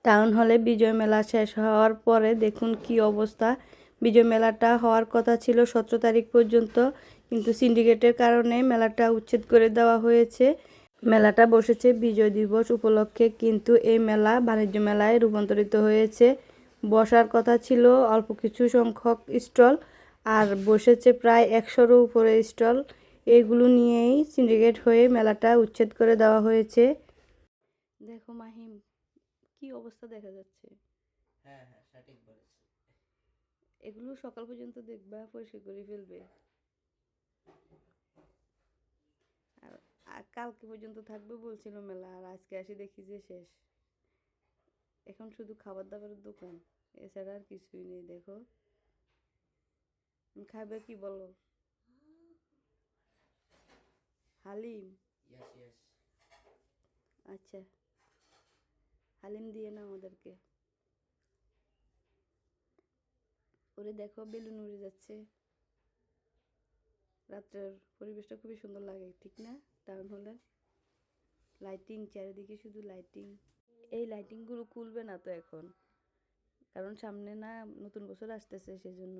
Town হলে বিজয় মেলা শেষ হওয়ার পরে দেখুন কি অবস্থা। বিজয় মেলাটা হওয়ার কথা ছিল 17 তারিখ পর্যন্ত, কিন্তু সিন্ডিকেটের কারণে মেলাটা উচ্ছেদ করে দেওয়া হয়েছে। মেলাটা বসেছে বিজয় দিবস উপলক্ষে, কিন্তু এই মেলা বাণিজ্য মেলায় রূপান্তরিত হয়েছে। বসার কথা ছিল অল্প কিছু সংখ্যক স্টল, আর বসেছে প্রায় 100-এরও উপরে স্টল। এগুলো নিয়েই সিন্ডিকেট হয়ে মেলাটা উচ্ছেদ করে দেওয়া হয়েছে। দেখো মাহিম, কি অবস্থা দেখা যাচ্ছে। হ্যাঁ হ্যাঁ, সঠিক বলেছো। এগুলো সকাল পর্যন্ত দেখবা পরিষ্কার করে ফেলবে, আর কালকে পর্যন্ত থাকবে বলছিল মেলা, আর আজকে আসি দেখি যে শেষ। এখন শুধু খাবার দাবারের দোকান, এছাড়া আর কিছুই নেই। দেখো, খাবে কি বলো? হালিম? Yes yes. আচ্ছা, হালিম দিয়ে না আমাদেরকে। ওরে দেখো, বেলুন উড়ে যাচ্ছে। রাত্রের পরিবেশটা খুবই সুন্দর লাগে, ঠিক না? টাউন হলে লাইটিং, চারিদিকে শুধু লাইটিং। এই লাইটিংগুলো খুলবে না তো এখন, কারণ সামনে না নতুন বছর আসতেছে, সেজন্য।